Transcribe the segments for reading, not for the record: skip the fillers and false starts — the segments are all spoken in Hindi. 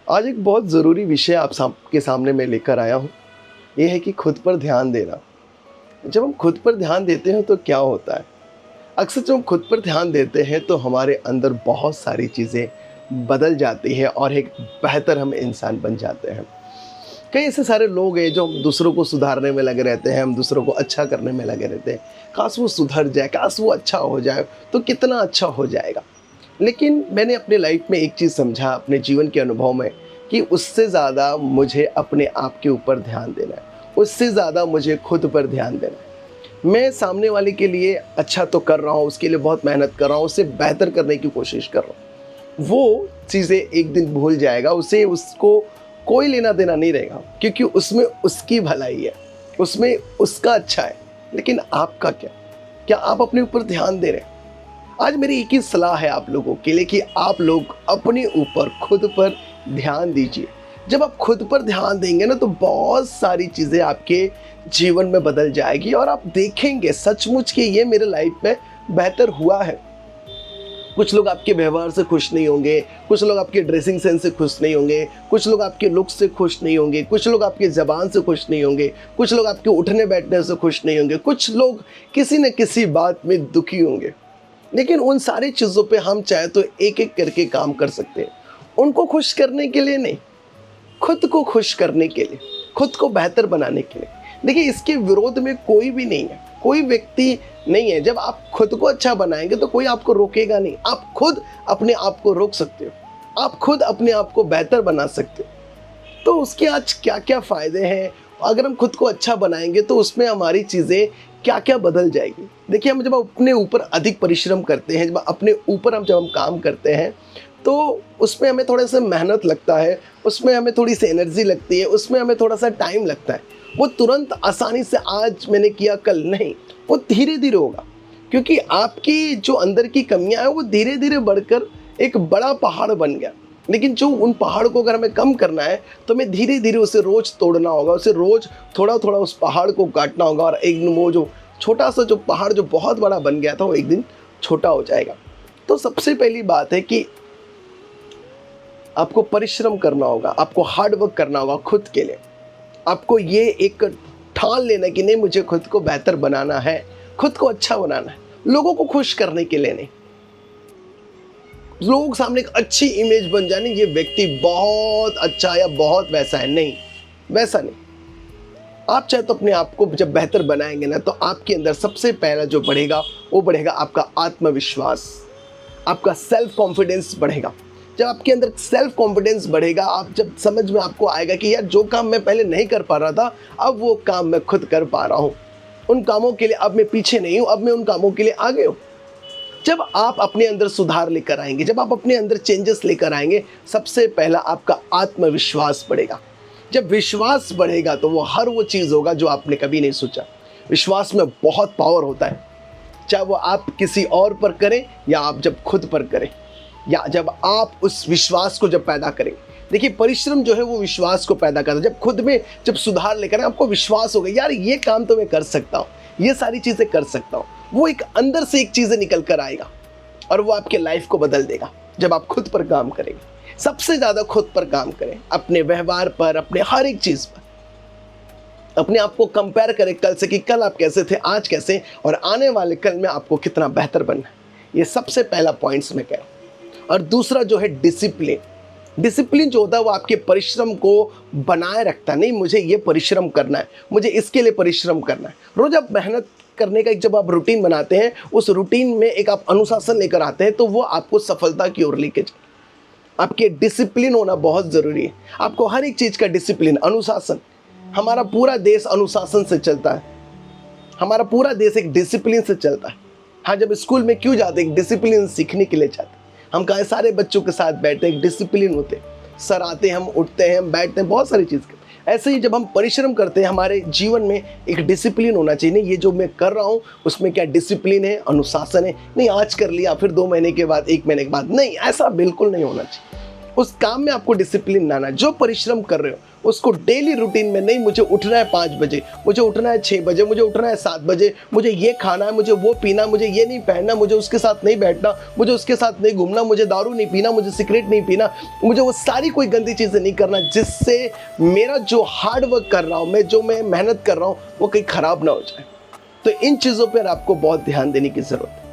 आज एक बहुत ज़रूरी विषय आप सबके सामने मैं लेकर आया हूँ। ये है कि खुद पर ध्यान देना। जब हम खुद पर ध्यान देते हैं तो क्या होता है? अक्सर जब हम खुद पर ध्यान देते हैं तो हमारे अंदर बहुत सारी चीज़ें बदल जाती हैं और एक बेहतर हम इंसान बन जाते हैं। कई ऐसे सारे लोग हैं जो हम दूसरों को सुधारने में लगे रहते हैं, हम दूसरों को अच्छा करने में लगे रहते हैं। काश वो सुधर जाए, काश वो अच्छा हो जाए तो कितना अच्छा हो जाएगा। लेकिन मैंने अपने लाइफ में एक चीज़ समझा अपने जीवन के अनुभव में कि उससे ज़्यादा मुझे अपने आप के ऊपर ध्यान देना है, उससे ज़्यादा मुझे खुद पर ध्यान देना है। मैं सामने वाले के लिए अच्छा तो कर रहा हूँ, उसके लिए बहुत मेहनत कर रहा हूँ, उससे बेहतर करने की कोशिश कर रहा हूँ। वो चीज़ें एक दिन भूल जाएगा, उसको कोई लेना देना नहीं रहेगा, क्योंकि उसमें उसकी भलाई है, उसमें उसका अच्छा है। लेकिन आपका क्या आप अपने ऊपर ध्यान दे रहे हैं? आज मेरी एक ही सलाह है आप लोगों के लिए कि आप लोग अपने ऊपर खुद पर ध्यान दीजिए। जब आप खुद पर ध्यान देंगे ना तो बहुत सारी चीज़ें आपके जीवन में बदल जाएगी और आप देखेंगे सचमुच कि ये मेरे लाइफ में बेहतर हुआ है। कुछ लोग आपके व्यवहार से खुश नहीं होंगे, कुछ लोग आपके ड्रेसिंग सेंस से खुश नहीं होंगे, कुछ लोग आपके लुक्स से खुश नहीं होंगे, कुछ लोग आपके ज़बान से खुश नहीं होंगे, कुछ लोग आपके उठने बैठने से खुश नहीं होंगे, कुछ लोग किसी न किसी बात में दुखी होंगे। लेकिन उन सारी चीज़ों पे हम चाहे तो एक एक करके काम कर सकते हैं। उनको खुश करने के लिए नहीं, खुद को खुश करने के लिए, खुद को बेहतर बनाने के लिए। देखिए, इसके विरोध में कोई भी नहीं है, कोई व्यक्ति नहीं है। जब आप खुद को अच्छा बनाएंगे तो कोई आपको रोकेगा नहीं। आप खुद अपने आप को रोक सकते हो, आप खुद अपने आप को बेहतर बना सकते हो। तो उसके आज क्या क्या फ़ायदे हैं? अगर हम खुद को अच्छा बनाएंगे तो उसमें हमारी चीज़ें क्या क्या बदल जाएगी। देखिए, हम जब अपने ऊपर अधिक परिश्रम करते हैं, जब अपने ऊपर जब हम काम करते हैं तो उसमें हमें थोड़ा सा मेहनत लगता है, उसमें हमें थोड़ी सी एनर्जी लगती है, उसमें हमें थोड़ा सा टाइम लगता है। वो तुरंत आसानी से आज मैंने किया कल नहीं, वो धीरे धीरे होगा, क्योंकि आपकी जो अंदर की कमियां हैं वो धीरे धीरे बढ़कर एक बड़ा पहाड़ बन गया। लेकिन जो उन पहाड़ को अगर हमें कम करना है तो हमें धीरे धीरे उसे रोज़ तोड़ना होगा, उसे रोज़ थोड़ा थोड़ा उस पहाड़ को काटना होगा और एक दिन वो जो छोटा सा जो पहाड़ जो बहुत बड़ा बन गया था वो एक दिन छोटा हो जाएगा। तो सबसे पहली बात है कि आपको परिश्रम करना होगा, आपको हार्ड वर्क करना होगा खुद के लिए। आपको ये एक ठान लेना कि नहीं, मुझे खुद को बेहतर बनाना है, खुद को अच्छा बनाना है, लोगों को खुश करने के लिए नहीं। लोगों के सामने एक अच्छी इमेज बन जानी, ये व्यक्ति बहुत अच्छा या बहुत वैसा है, नहीं, वैसा नहीं। आप चाहे तो अपने आप को जब बेहतर बनाएंगे ना तो आपके अंदर सबसे पहला जो बढ़ेगा वो बढ़ेगा आपका आत्मविश्वास, आपका सेल्फ कॉन्फिडेंस बढ़ेगा। जब आपके अंदर सेल्फ कॉन्फिडेंस बढ़ेगा, आप जब समझ में आपको आएगा कि यार जो काम मैं पहले नहीं कर पा रहा था अब वो काम मैं खुद कर पा रहा हूँ, उन कामों के लिए अब मैं पीछे नहीं हूँ, अब मैं उन कामों के लिए आगे हूँ। जब आप अपने अंदर सुधार लेकर आएंगे, जब आप अपने अंदर चेंजेस लेकर आएंगे, सबसे पहला आपका आत्मविश्वास बढ़ेगा। जब विश्वास बढ़ेगा तो वो हर वो चीज़ होगा जो आपने कभी नहीं सोचा। विश्वास में बहुत पावर होता है, चाहे वो आप किसी और पर करें या आप जब खुद पर करें, या जब आप उस विश्वास को जब पैदा करेंगे। देखिए, परिश्रम जो है वो विश्वास को पैदा करता है। जब खुद में जब सुधार लेकर आपको विश्वास होगा, यार ये काम तो मैं कर सकता हूँ, ये सारी चीज़ें कर सकता हूँ, वो एक अंदर से एक चीज़ें निकल कर आएगा और वो आपके लाइफ को बदल देगा। जब आप खुद पर काम करेंगे, सबसे ज़्यादा खुद पर काम करें, अपने व्यवहार पर, अपने हर एक चीज़ पर अपने आप को कंपेयर करें कल से कि कल आप कैसे थे, आज कैसे, और आने वाले कल में आपको कितना बेहतर बनना है। ये सबसे पहला पॉइंट्स मैं कह रहा हूँ। और दूसरा जो है डिसिप्लिन। डिसिप्लिन जो होता है वो आपके परिश्रम को बनाए रखता है। नहीं, मुझे ये परिश्रम करना है, मुझे इसके लिए परिश्रम करना है। रोज़ आप मेहनत करने का एक जब आप रूटीन बनाते हैं, उस रूटीन में एक आप अनुशासन लेकर आते हैं तो वो आपको सफलता की ओर लेके जाए। आपके डिसिप्लिन होना बहुत ज़रूरी है। आपको हर एक चीज़ का डिसिप्लिन, अनुशासन। हमारा पूरा देश अनुशासन से चलता है, हमारा पूरा देश एक डिसिप्लिन से चलता है। हाँ, जब स्कूल में क्यों जाते हैं? डिसिप्लिन सीखने के लिए जाते हैं। हम कहाँ सारे बच्चों के साथ बैठते हैं, एक डिसिप्लिन होते हैं। सर आते हैं, हम उठते हैं, हम बैठते हैं, बहुत सारी चीज़ करते हैं। ऐसे ही जब हम परिश्रम करते हैं, हमारे जीवन में एक डिसिप्लिन होना चाहिए। नहीं, ये जो मैं कर रहा हूँ उसमें क्या डिसिप्लिन है, अनुशासन है। नहीं, आज कर लिया फिर 2 महीने के बाद, 1 महीने के बाद, नहीं, ऐसा बिल्कुल नहीं होना चाहिए। उस काम में आपको डिसिप्लिन लाना है। जो परिश्रम कर रहे हो उसको डेली रूटीन में, नहीं मुझे उठना है 5 बजे, मुझे उठना है 6 बजे, मुझे उठना है 7 बजे, मुझे ये खाना है, मुझे वो पीना, मुझे ये नहीं पहनना, मुझे उसके साथ नहीं बैठना, मुझे उसके साथ नहीं घूमना, मुझे दारू नहीं पीना, मुझे सिगरेट नहीं पीना, मुझे वो सारी कोई गंदी चीज़ें नहीं करना जिससे मेरा जो हार्ड वर्क कर रहा हूँ मैं मेहनत कर रहा हूँ वो कहीं ख़राब ना हो जाए। तो इन चीज़ों पर आपको बहुत ध्यान देने की ज़रूरत है।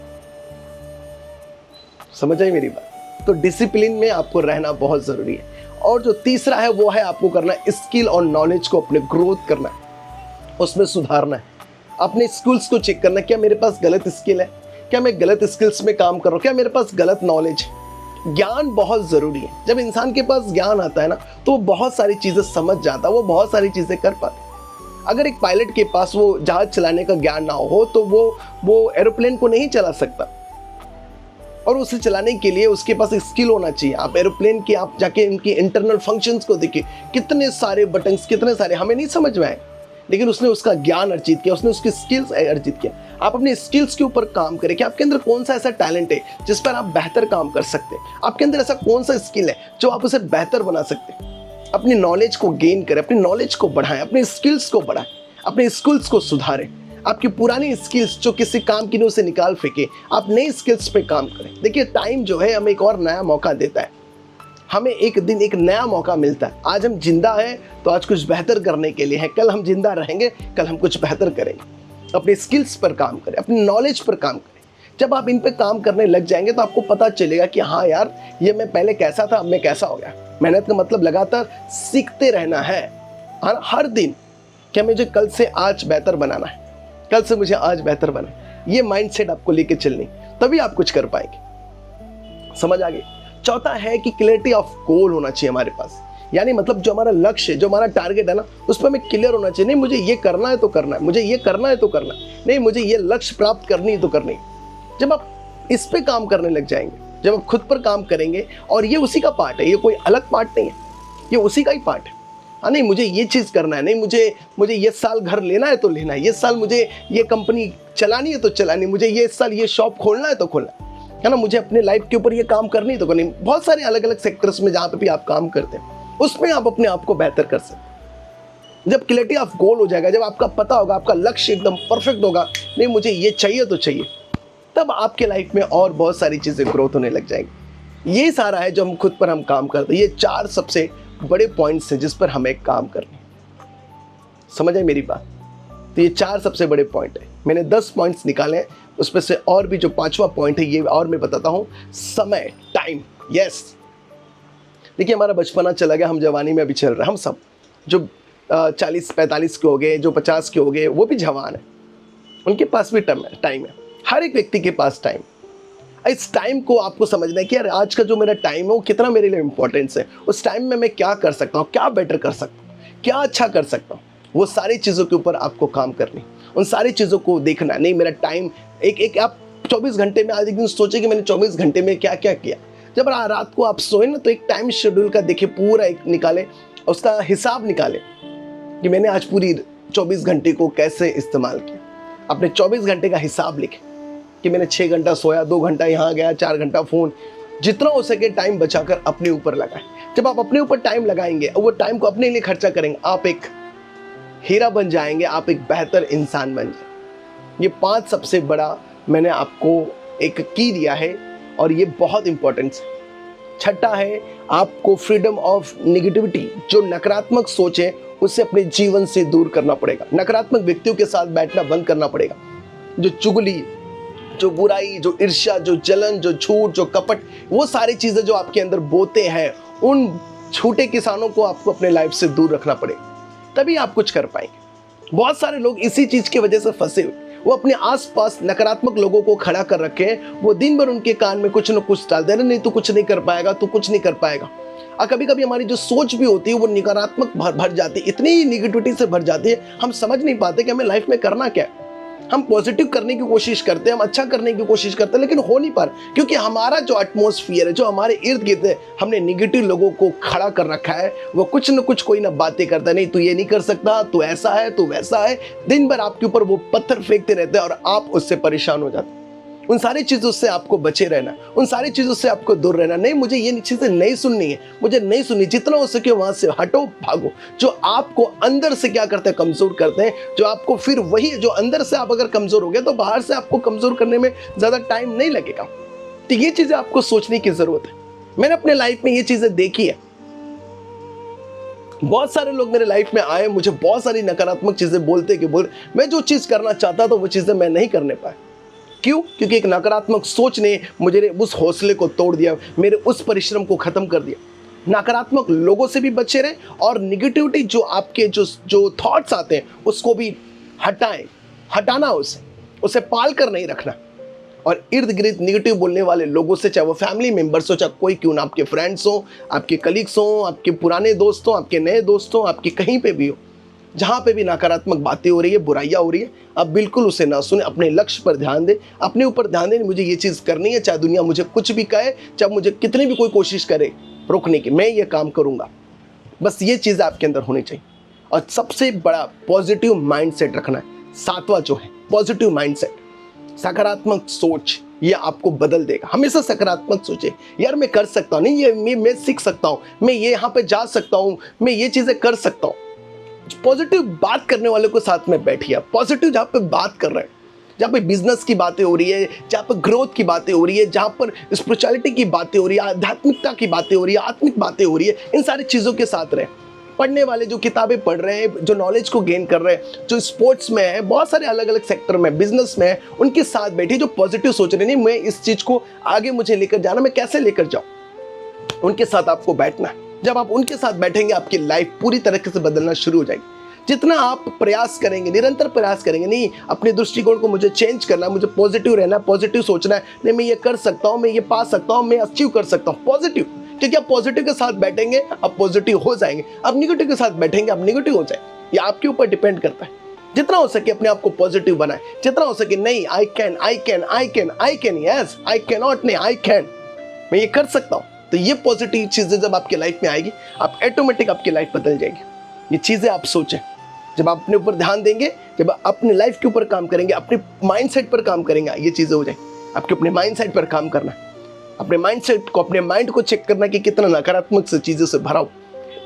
समझ आई मेरी बात? तो डिसिप्लिन में आपको रहना बहुत ज़रूरी है। और जो तीसरा है वो है आपको करना है स्किल और नॉलेज को अपने ग्रोथ करना है, उसमें सुधारना है, अपने स्किल्स को चेक करना है। क्या मेरे पास गलत स्किल है, क्या मैं गलत स्किल्स में काम कर रहा हूँ, क्या मेरे पास गलत नॉलेज है। ज्ञान बहुत ज़रूरी है। जब इंसान के पास ज्ञान आता है ना तो वो बहुत सारी चीज़ें समझ जाता है, वो बहुत सारी चीज़ें कर पाता है। अगर एक पायलट के पास वो जहाज़ चलाने का ज्ञान ना हो तो वो एरोप्लेन को नहीं चला सकता, और उसे चलाने के लिए उसके पास स्किल होना चाहिए। आप एरोप्लेन के आप जाके इनकी इंटरनल फंक्शंस को देखिए, कितने सारे बटन्स, कितने सारे, हमें नहीं समझ में आए, लेकिन उसने उसका ज्ञान अर्जित किया, उसने उसकी स्किल्स अर्जित किया। आप अपने स्किल्स के ऊपर काम करें कि आपके अंदर कौन सा ऐसा टैलेंट है जिस पर आप बेहतर काम कर सकते हैं, आपके अंदर ऐसा कौन सा स्किल है जो आप उसे बेहतर बना सकते हैं। अपनी नॉलेज को गेन करें, अपनी नॉलेज को बढ़ाएं, अपने स्किल्स को बढ़ाएं, अपने स्किल्स को सुधारें। आपकी पुरानी स्किल्स जो किसी काम की नहीं उसे निकाल फेंके, आप नई स्किल्स पे काम करें। देखिए टाइम जो है हमें एक और नया मौका देता है, हमें एक दिन एक नया मौका मिलता है। आज हम जिंदा हैं तो आज कुछ बेहतर करने के लिए है, कल हम जिंदा रहेंगे, कल हम कुछ बेहतर करेंगे। अपने स्किल्स पर काम करें, अपनी नॉलेज पर काम करें। जब आप इन पर काम करने लग जाएंगे तो आपको पता चलेगा कि हाँ यार, ये मैं पहले कैसा था, अब मैं कैसा हो गया। मेहनत का मतलब लगातार सीखते रहना है हर दिन। क्या मुझे कल से आज बेहतर बनाना है, कल से मुझे आज बेहतर बना, ये माइंडसेट आपको लेके चलनी, तभी आप कुछ कर पाएंगे। समझ आ गई? चौथा है कि क्लैरिटी ऑफ गोल होना चाहिए हमारे पास, यानी मतलब जो हमारा लक्ष्य है, जो हमारा टारगेट है ना, उस पर हमें क्लियर होना चाहिए। नहीं मुझे ये करना है तो करना है, मुझे ये करना है तो करना है, नहीं मुझे ये लक्ष्य प्राप्त करनी है तो करनी है। जब आप इस पे काम करने लग जाएंगे, जब आप खुद पर काम करेंगे, और ये उसी का पार्ट है, ये कोई अलग पार्ट नहीं है, ये उसी का ही पार्ट है। हाँ नहीं मुझे ये चीज़ करना है, नहीं मुझे ये साल घर लेना है तो लेना है, ये साल मुझे ये कंपनी चलानी है तो चलानी, मुझे ये साल ये शॉप खोलना है तो खोलना है ना, मुझे अपने लाइफ के ऊपर ये काम करनी है तो करनी। बहुत सारे अलग अलग सेक्टर्स में जहाँ पे भी आप काम करते हैं उसमें आप अपने आप को बेहतर कर सकते हैं। जब क्लैरिटी ऑफ गोल हो जाएगा, जब आपका पता होगा, आपका लक्ष्य एकदम परफेक्ट होगा, नहीं मुझे ये चाहिए तो चाहिए, तब आपके लाइफ में और बहुत सारी चीज़ें ग्रोथ होने लग जाएंगी। ये सारा है जो हम खुद पर हम काम करते हैं। ये 4 सबसे बड़े पॉइंट्स हैं जिस पर हमें काम करने। समझ आई मेरी बात? तो ये 4 सबसे बड़े पॉइंट है। मैंने 10 पॉइंट्स निकाले हैं, उसमें से और भी जो 5वां पॉइंट है ये और मैं बताता हूँ, समय, टाइम। यस, देखिए हमारा बचपना चला गया, हम जवानी में अभी चल रहे हैं। हम सब जो 40-45 के हो गए, जो 50 के हो गए, वो भी जवान है, उनके पास भी टाइम है। हर एक व्यक्ति के पास टाइम। इस टाइम को आपको समझना है कि यार आज का जो मेरा टाइम है वो कितना मेरे लिए इंपॉर्टेंस है, उस टाइम में मैं क्या कर सकता हूँ, क्या बेटर कर सकता हूँ, क्या अच्छा कर सकता हूँ। वो सारी चीज़ों के ऊपर आपको काम करनी, उन सारी चीज़ों को देखना। नहीं मेरा टाइम एक आप 24 घंटे में, आज एक दिन सोचे कि मैंने 24 घंटे में क्या क्या किया। जब रात को आप सोए ना तो एक टाइम शेड्यूल का देखिए, पूरा एक निकाले, उसका हिसाब निकाले कि मैंने आज पूरी 24 घंटे को कैसे इस्तेमाल किया। अपने 24 घंटे का हिसाब लिखे कि मैंने 6 घंटा सोया, 2 घंटा यहाँ गया, 4 घंटा फ़ोन, जितना हो सके टाइम बचाकर अपने ऊपर लगाएं। जब आप अपने ऊपर टाइम लगाएंगे और वो टाइम को अपने लिए खर्चा करेंगे, आप एक हीरा बन जाएंगे, आप एक बेहतर इंसान बन जाएंगे। ये 5 सबसे बड़ा मैंने आपको एक की दिया है और ये बहुत इंपॉर्टेंट है। छठा है आपको फ्रीडम ऑफ नेगेटिविटी, जो नकारात्मक सोच है उसे अपने जीवन से दूर करना पड़ेगा। नकारात्मक व्यक्तियों के साथ बैठना बंद करना पड़ेगा। जो चुगली, जो बुराई, जो ईर्ष्या, जो जलन, जो झूठ, जो कपट, वो सारी चीज़ें जो आपके अंदर बोते हैं, उन छोटे किसानों को आपको अपने लाइफ से दूर रखना पड़ेगा, तभी आप कुछ कर पाएंगे। बहुत सारे लोग इसी चीज़ की वजह से फंसे हुए, वो अपने आसपास नकारात्मक लोगों को खड़ा कर रखे हैं, वो दिन भर उनके कान में कुछ न कुछ डाल दे रहे, नहीं तू कुछ नहीं कर पाएगा, तू कुछ नहीं कर पाएगा। और कभी कभी हमारी जो सोच भी होती है वो नकारात्मक भर जाती है, इतनी निगेटिविटी से भर जाती है, हम समझ नहीं पाते कि हमें लाइफ में करना क्या है। हम पॉजिटिव करने की कोशिश करते हैं, हम अच्छा करने की कोशिश करते हैं, लेकिन हो नहीं पा रहा, क्योंकि हमारा जो एटमॉस्फेयर है, जो हमारे इर्द गिर्द है, हमने निगेटिव लोगों को खड़ा कर रखा है। वो कुछ न कुछ कोई ना बातें करता है, नहीं तू ये नहीं कर सकता, तू ऐसा है, तू वैसा है। दिन भर आपके ऊपर वो पत्थर फेंकते रहते हैं और आप उससे परेशान हो जाते हैं। उन सारी चीज़ों से आपको बचे रहना, उन सारी चीज़ों से आपको दूर रहना। नहीं, मुझे ये चीज़ें नहीं सुननी है, मुझे नहीं सुननी। जितना हो सके वहाँ से हटो, भागो। जो आपको अंदर से क्या करते हैं, कमज़ोर करते हैं, जो आपको फिर वही जो अंदर से आप अगर कमज़ोर हो गए तो बाहर से आपको कमज़ोर करने में ज़्यादा टाइम नहीं लगेगा। तो ये चीज़ें आपको सोचने की ज़रूरत है। मैंने अपने लाइफ में ये चीज़ें देखी है। बहुत सारे लोग मेरे लाइफ में आए, मुझे बहुत सारी नकारात्मक चीज़ें बोलते मैं जो चीज़ करना चाहता था वो चीज़ें मैं नहीं करने पाया। क्यों? क्योंकि एक नकारात्मक सोच ने मुझे उस हौसले को तोड़ दिया, मेरे उस परिश्रम को ख़त्म कर दिया। नकारात्मक लोगों से भी बचे रहें और निगेटिविटी जो आपके जो थॉट्स आते हैं उसको भी हटाना, उसे पाल कर नहीं रखना। और इर्द गिर्द निगेटिव बोलने वाले लोगों से, चाहे वो फैमिली मेंबर्स हो, चाहे कोई क्यों ना, आपके फ्रेंड्स हो, आपके कलीग्स हो, आपके पुराने दोस्त हो, आपके नए दोस्त हो, आपके कहीं पे भी हो, जहाँ पे भी नकारात्मक बातें हो रही है, बुराइयाँ हो रही है, आप बिल्कुल उसे ना सुने। अपने लक्ष्य पर ध्यान दें, अपने ऊपर ध्यान दें। मुझे ये चीज़ करनी है, चाहे दुनिया मुझे कुछ भी कहे, चाहे मुझे कितनी भी कोई कोशिश करे रोकने की, मैं ये काम करूँगा। बस ये चीज़ आपके अंदर होनी चाहिए। और सबसे बड़ा पॉजिटिव माइंडसेट रखना है। सातवां जो है पॉजिटिव माइंडसेट, सकारात्मक सोच, ये आपको बदल देगा। हमेशा सकारात्मक सोचे, यार मैं कर सकता हूँ, नहीं ये मैं सीख सकता हूँ, मैं ये यहाँ पे जा सकता हूँ, मैं ये चीज़ें कर सकता हूँ। पॉजिटिव बात करने वाले को साथ में बैठिए। पॉजिटिव जहाँ पे बात कर रहे हैं, जहाँ पे बिजनेस की बातें हो रही है, जहाँ पर ग्रोथ की बातें हो रही है, जहाँ पर स्पिरिचुअलिटी की बातें हो रही है, आध्यात्मिकता की बातें हो रही है, आत्मिक बातें हो रही है, इन सारी चीज़ों के साथ रहें। पढ़ने वाले जो किताबें पढ़ रहे हैं, जो नॉलेज को गेन कर रहे हैं, जो स्पोर्ट्स में है, बहुत सारे अलग अलग सेक्टर में, बिजनेस में है, उनके साथ बैठिए। जो पॉजिटिव सोच रहे, नहीं मैं इस चीज़ को आगे मुझे लेकर जाना, मैं कैसे लेकर जाऊँ, उनके साथ आपको बैठना है। जब आप उनके साथ बैठेंगे, आपकी लाइफ पूरी तरीके से बदलना शुरू हो जाएगी। जितना आप प्रयास करेंगे, निरंतर प्रयास करेंगे, नहीं अपने दृष्टिकोण को मुझे चेंज करना है, मुझे पॉजिटिव रहना है, पॉजिटिव सोचना है, नहीं मैं ये कर सकता हूँ, मैं ये पा सकता हूँ, मैं अचीव कर सकता हूँ, पॉजिटिव। क्योंकि आप पॉजिटिव के साथ बैठेंगे, आप पॉजिटिव हो जाएंगे। आप निगेटिव के साथ बैठेंगे, आप निगेटिव हो जाएंगे। ये आपके ऊपर डिपेंड करता है। जितना हो सके अपने आप को पॉजिटिव बनाए, जितना हो सके, नहीं I can, yes I can not, नहीं आई कैन, मैं ये कर सकता हूँ। तो ये पॉजिटिव चीज़ें जब आपकी लाइफ में आएगी, आप ऑटोमेटिक आपकी लाइफ बदल जाएगी। ये चीज़ें आप सोचें। जब आप अपने ऊपर ध्यान देंगे, जब आप अपने लाइफ के ऊपर काम करेंगे, अपने माइंडसेट पर काम करेंगे, ये चीज़ें हो जाएंगी। आपके अपने माइंडसेट पर काम करना है, अपने माइंडसेट को, अपने माइंड को चेक करना कि कितना नकारात्मक से चीज़ों से भरा हो,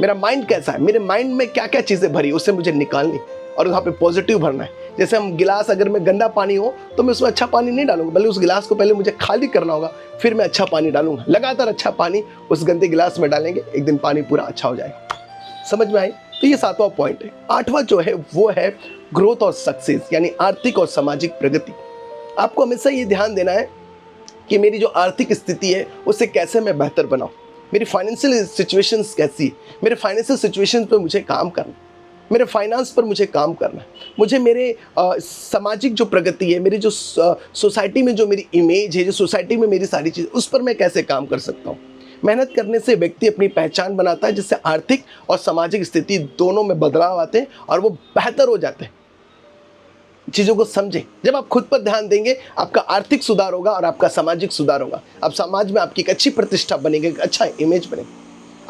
मेरा माइंड कैसा है, मेरे माइंड में क्या क्या चीज़ें भरी, उससे मुझे निकालनी और वहाँ पे पॉजिटिव भरना है। जैसे हम गिलास, अगर मैं गंदा पानी हो तो मैं उसमें अच्छा पानी नहीं डालूंगा, बल्कि उस गिलास को पहले मुझे खाली करना होगा, फिर मैं अच्छा पानी डालूंगा। लगातार अच्छा पानी उस गंदे गिलास में डालेंगे, एक दिन पानी पूरा अच्छा हो जाएगा। समझ में आई? तो ये सातवां पॉइंट है। आठवां जो है वो है ग्रोथ और सक्सेस, यानी आर्थिक और सामाजिक प्रगति। आपको हमेशा ये ध्यान देना है कि मेरी जो आर्थिक स्थिति है उससे कैसे मैं बेहतर बनाऊं, मेरी फाइनेंशियल सिचुएशंस कैसी है, मेरे फाइनेंशियल सिचुएशंस पर मुझे काम करना, मेरे फाइनेंस पर मुझे काम करना है, मुझे मेरे सामाजिक जो प्रगति है, मेरी जो सोसाइटी में जो मेरी इमेज है, जो सोसाइटी में मेरी सारी चीज़, उस पर मैं कैसे काम कर सकता हूँ। मेहनत करने से व्यक्ति अपनी पहचान बनाता है, जिससे आर्थिक और सामाजिक स्थिति दोनों में बदलाव आते हैं और वो बेहतर हो जाते हैं। चीज़ों को समझें। जब आप खुद पर ध्यान देंगे, आपका आर्थिक सुधार होगा और आपका सामाजिक सुधार होगा। अब समाज में आपकी एक अच्छी प्रतिष्ठा बनेगी, एक अच्छा इमेज बनेगी।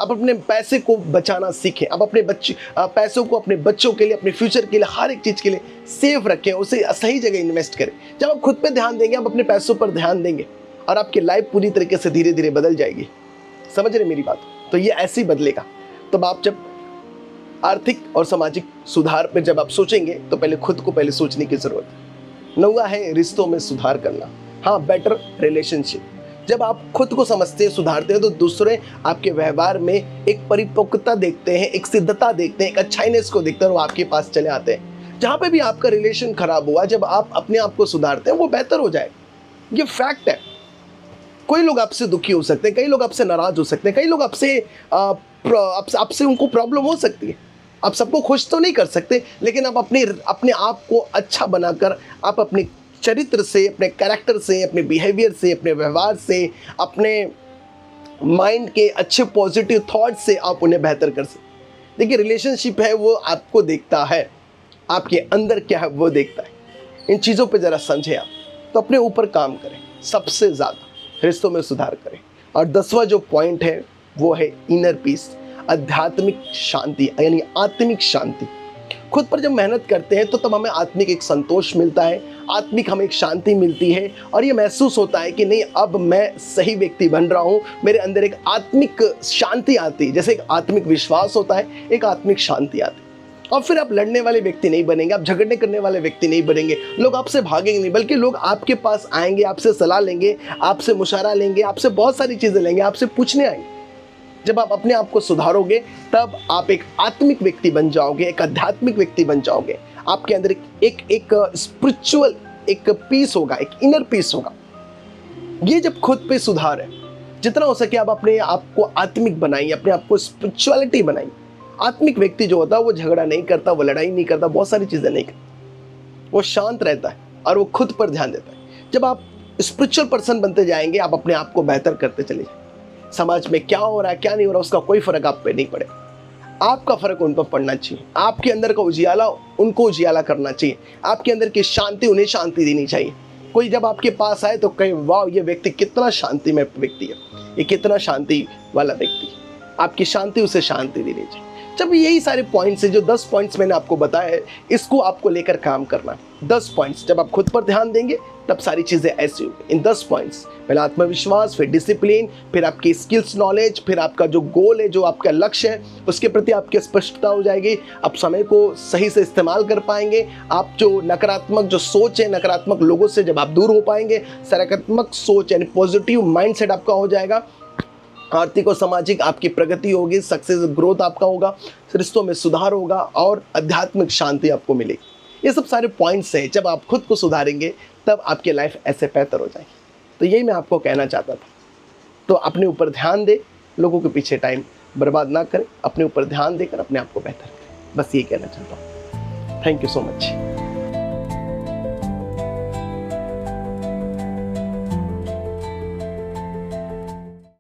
आप अपने पैसे को बचाना सीखें। आप अपने पैसों को अपने बच्चों के लिए, अपने फ्यूचर के लिए, हर एक चीज़ के लिए सेफ रखें, उसे सही जगह इन्वेस्ट करें। जब आप खुद पर ध्यान देंगे, आप अपने पैसों पर ध्यान देंगे और आपकी लाइफ पूरी तरीके से धीरे धीरे बदल जाएगी। समझ रहे मेरी बात? तो ये ऐसे ही बदलेगा। तब आप जब आर्थिक और सामाजिक सुधार पर जब आप सोचेंगे तो पहले खुद को पहले सोचने की जरूरत है। 9वां है रिश्तों में सुधार करना। हाँ, बेटर रिलेशनशिप। जब आप खुद को समझते हैं, सुधारते हैं, तो दूसरे आपके व्यवहार में एक परिपक्वता देखते हैं, एक सिद्धता देखते हैं, एक अच्छाईनेस को देखते हैं और वो आपके पास चले आते हैं। जहाँ पे भी आपका रिलेशन खराब हुआ, जब आप अपने आप को सुधारते हैं, वो बेहतर हो जाए। ये फैक्ट है। कोई लोग आपसे दुखी हो सकते हैं, कई लोग आपसे नाराज हो सकते हैं, कई लोग आपसे उनको प्रॉब्लम हो सकती है। आप सबको खुश तो नहीं कर सकते, लेकिन आप अपने आप को अच्छा बनाकर, आप अपने चरित्र से, अपने कैरेक्टर से, अपने बिहेवियर से, अपने व्यवहार से, अपने माइंड के अच्छे पॉजिटिव थॉट से आप उन्हें बेहतर कर सकते। देखिए, रिलेशनशिप है वो आपको देखता है, आपके अंदर क्या है वो देखता है। इन चीज़ों पे ज़रा समझें आप, तो अपने ऊपर काम करें, सबसे ज़्यादा रिश्तों में सुधार करें। और 10वां जो पॉइंट है वो है इनर पीस, आध्यात्मिक शांति, यानी आत्मिक शांति। खुद पर जब मेहनत करते हैं तो तब हमें आत्मिक एक संतोष मिलता है, आत्मिक हमें एक शांति मिलती है और ये महसूस होता है कि नहीं, अब मैं सही व्यक्ति बन रहा हूँ। मेरे अंदर एक आत्मिक शांति आती है, जैसे एक आत्मिक विश्वास होता है, एक आत्मिक शांति आती है। और फिर आप लड़ने वाले व्यक्ति नहीं बनेंगे, आप झगड़ने करने वाले व्यक्ति नहीं बनेंगे, लोग आपसे भागेंगे नहीं, बल्कि लोग आपके पास आएंगे, आपसे सलाह लेंगे, आपसे मुशावरा लेंगे, आपसे बहुत सारी चीज़ें लेंगे, आपसे पूछने आएंगे। जब आप अपने आप को सुधारोगे तब आप एक आत्मिक व्यक्ति बन जाओगे, एक आध्यात्मिक व्यक्ति बन जाओगे। आपके अंदर एक स्पिरिचुअल एक पीस होगा, एक इनर पीस होगा। ये जब खुद पे सुधार है, जितना हो सके आप अपने आप को आत्मिक बनाइए, अपने आप को स्पिरिचुअलिटी बनाइए। आत्मिक व्यक्ति जो होता है वो झगड़ा नहीं करता, वो लड़ाई नहीं करता, बहुत सारी चीज़ें नहीं करता, वो शांत रहता है और वो खुद पर ध्यान देता है। जब आप स्पिरिचुअल पर्सन बनते जाएंगे, आप अपने आप को बेहतर करते चले जाएंगे। समाज में क्या हो रहा है क्या नहीं हो रहा उसका कोई फर्क आप पे नहीं पड़ेगा, आपका फर्क उन पर पड़ना चाहिए। आपके अंदर का उजियाला उनको उजियाला करना चाहिए, आपके अंदर की शांति उन्हें शांति देनी चाहिए। कोई जब आपके पास आए तो कहे वाह, ये व्यक्ति कितना शांतिमय व्यक्ति है, ये कितना शांति वाला व्यक्ति है। आपकी शांति उसे शांति देनी चाहिए। जब यही सारे पॉइंट्स है, जो 10 पॉइंट्स मैंने आपको बताया है, इसको आपको लेकर काम करना है। 10 पॉइंट्स जब आप खुद पर ध्यान देंगे तब सारी चीज़ें ऐसी होगी। इन 10 पॉइंट्स, पहले आत्मविश्वास, फिर डिसिप्लिन, फिर आपकी स्किल्स नॉलेज, फिर आपका जो गोल है, जो आपका लक्ष्य है, उसके प्रति आपकी स्पष्टता हो जाएगी। आप समय को सही से इस्तेमाल कर पाएंगे। आप जो नकारात्मक जो सोच है, नकारात्मक लोगों से जब आप दूर हो पाएंगे, सकारात्मक सोच यानी पॉजिटिव माइंडसेट आपका हो जाएगा। आर्थिक और सामाजिक आपकी प्रगति होगी, सक्सेस ग्रोथ आपका होगा, रिश्तों में सुधार होगा और आध्यात्मिक शांति आपको मिलेगी। ये सब सारे पॉइंट्स हैं, जब आप खुद को सुधारेंगे तब आपकी लाइफ ऐसे बेहतर हो जाएगी। तो यही मैं आपको कहना चाहता था। तो अपने ऊपर ध्यान दें, लोगों के पीछे टाइम बर्बाद ना करें, अपने ऊपर ध्यान देकर अपने आप को बेहतर करें, बस ये कहना चाहता हूँ। Thank you so much.